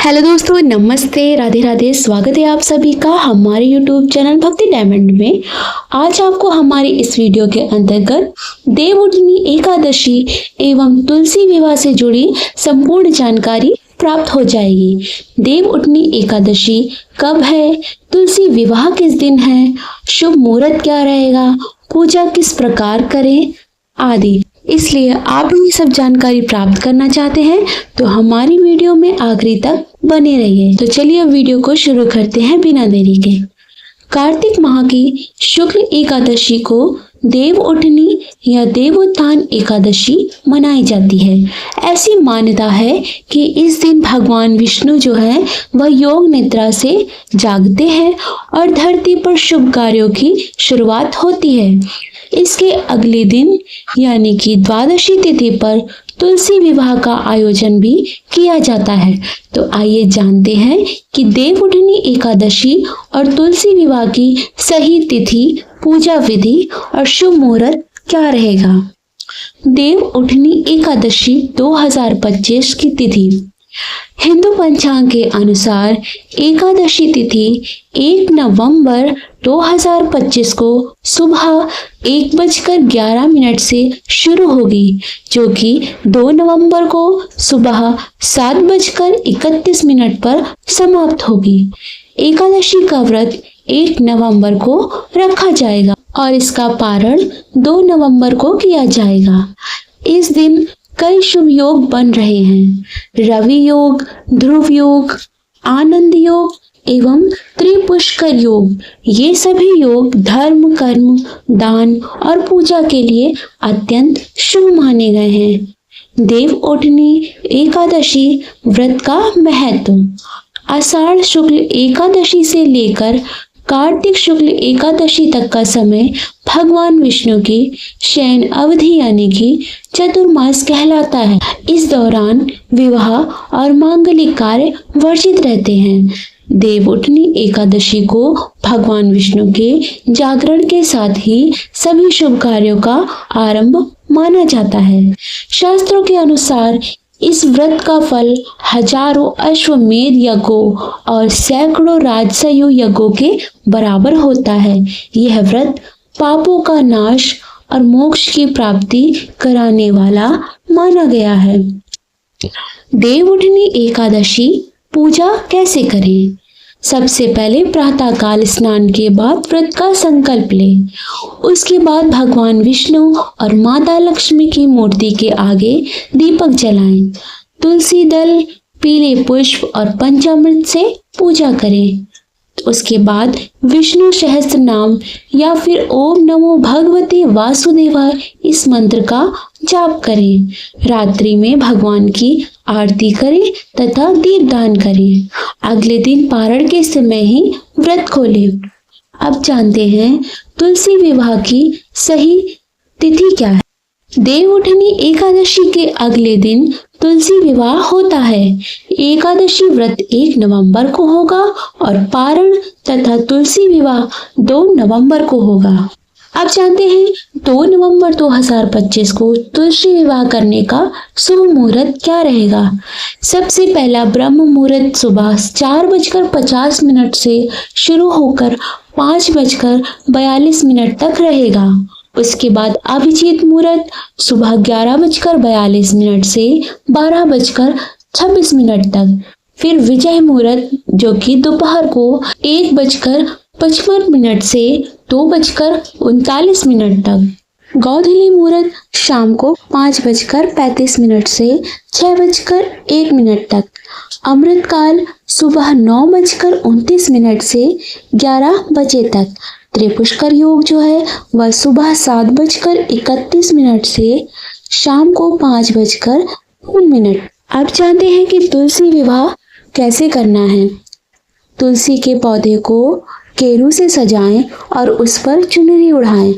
Hello दोस्तों, नमस्ते, राधे राधे। स्वागत है आप सभी का हमारे यूट्यूब चैनल भक्ति डायमंड में। आज आपको हमारी इस वीडियो के अंतर्गत देवउठनी एकादशी एवं तुलसी विवाह से जुड़ी संपूर्ण जानकारी प्राप्त हो जाएगी। देवउठनी एकादशी कब है, तुलसी विवाह किस दिन है, शुभ मुहूर्त क्या रहेगा, पूजा किस प्रकार करें आदि। इसलिए आप भी ये सब जानकारी प्राप्त करना चाहते हैं तो हमारी वीडियो में आखिरी तक बने रहिए। तो चलिए अब वीडियो को शुरू करते हैं बिना देरी के। कार्तिक माह की शुक्ल एकादशी को देवउठनी या देवोत्थान एकादशी मनाई जाती है। ऐसी मान्यता है कि इस दिन भगवान विष्णु जो है वह योग निद्रा से जागते हैं और धरती पर शुभ कार्यों की शुरुआत होती है। इसके अगले दिन यानी कि द्वादशी तिथि पर तुलसी विवाह का आयोजन भी किया जाता है। तो आइए जानते हैं कि देवउठनी एकादशी और तुलसी विवाह की सही तिथि, पूजा विधि और शुभ मुहूर्त क्या रहेगा। देवउठनी एकादशी 2025 की तिथि। हिंदू पंचांग के अनुसार एकादशी तिथि 1 नवंबर 2025 को सुबह 1:11 से शुरू होगी, जो कि 2 नवंबर को सुबह 7:31 पर समाप्त होगी। एकादशी का व्रत 1 नवंबर को रखा जाएगा और इसका पारण 2 नवंबर को किया जाएगा। इस दिन कई शुभ योग बन रहे हैं। रवि योग, ध्रुव योग, आनंद योग एवं त्रिपुष्कर योग। ये सभी योग धर्म, कर्म, दान और पूजा के लिए अत्यंत शुभ माने गए हैं। देवउठनी एकादशी व्रत का महत्व। आषाढ़ शुक्ल एकादशी से लेकर कार्तिक शुक्ल एकादशी तक का समय भगवान विष्णु की शयन अवधि यानी कि चतुर्मास कहलाता है। इस दौरान विवाह और मांगलिक कार्य वर्जित रहते हैं। देवउठनी एकादशी को भगवान विष्णु के जागरण के साथ ही सभी शुभ कार्यों का आरंभ माना जाता है। शास्त्रों के अनुसार इस व्रत का फल हजारों अश्वमेध यज्ञों और सैकड़ों राजसूय यज्ञों के बराबर होता है। यह व्रत पापों का नाश और मोक्ष की प्राप्ति कराने वाला माना गया है। देवउठनी एकादशी पूजा कैसे करें। सबसे पहले प्रातःकाल स्नान के बाद व्रत का संकल्प लें। उसके बाद भगवान विष्णु और माता लक्ष्मी की मूर्ति के आगे दीपक जलाएं। तुलसी दल, पीले पुष्प और पंचामृत से पूजा करें। उसके बाद विष्णु सहस्त्र नाम या फिर ओम नमो भगवते वासुदेवाय इस मंत्र का जाप करें। रात्रि में भगवान की आरती करें तथा दीपदान करें। अगले दिन पारण के समय ही व्रत खोलें। अब जानते हैं तुलसी विवाह की सही तिथि क्या है। देवउठनी एकादशी के अगले दिन तुलसी विवाह होता है। एकादशी व्रत 1 नवंबर को होगा और पारण तथा तुलसी विवाह 2 नवंबर को होगा। अब जानते हैं 2 नवंबर 2025 को तुलसी विवाह करने का शुभ मुहूर्त क्या रहेगा। सबसे पहला ब्रह्म मुहूर्त सुबह 4:50 से शुरू होकर 5:42 तक रहेगा। उसके बाद अभिजीत मुहूर्त सुबह 11:42 से 12:26 तक। फिर विजय मुहूर्त जो कि दोपहर को 1:55 से 2:39 तक। गोधूली मुहूर्त शाम को 5:35 से 6:01 तक। अमृतकाल सुबह 9:29 से 11 बजे तक। त्रिपुष्कर योग जो है वह सुबह 7:31 से शाम को 5:03। अब जानते हैं कि तुलसी विवाह कैसे करना है। तुलसी के पौधे को केरू से सजाएं और उस पर चुनरी उड़ाएं।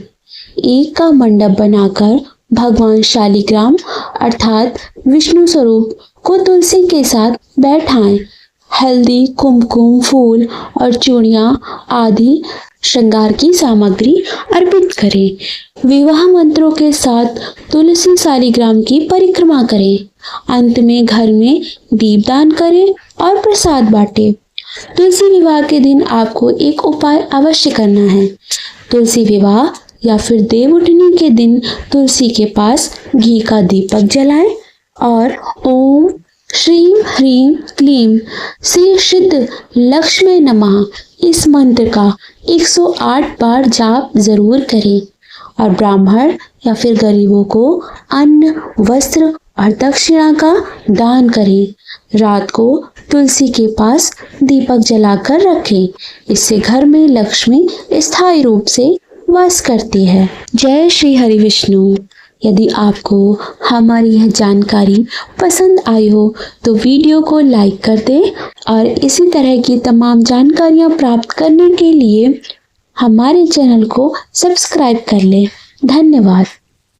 ईख का मंडप बनाकर भगवान शालिग्राम अर्थात विष्णु स्वरूप को तुलसी के साथ बैठाएं। हल्दी, कुमकुम, फूल और चूड़ियां आदि श्रृंगार की सामग्री अर्पित करें। विवाह मंत्रों के साथ तुलसी शालिग्राम की परिक्रमा करें। अंत में घर में दीपदान करें और प्रसाद बांटें। तुलसी विवाह के दिन आपको एक उपाय अवश्य करना है। तुलसी विवाह या फिर देवउठनी के दिन तुलसी के पास घी का दीपक जलाएं और ओम श्रीम ह्रीम क्लीम श्री सिद्ध लक्ष्मी नमः इस मंत्र का 108 बार जाप जरूर करें और ब्राह्मण या फिर गरीबों को अन्न, वस्त्र और दक्षिणा का दान करें। रात को तुलसी के पास दीपक जलाकर रखें। इससे घर में लक्ष्मी स्थायी रूप से वास करती है। जय श्री हरि विष्णु। यदि आपको हमारी यह जानकारी पसंद आई हो तो वीडियो को लाइक कर दें और इसी तरह की तमाम जानकारियाँ प्राप्त करने के लिए हमारे चैनल को सब्सक्राइब कर लें। धन्यवाद।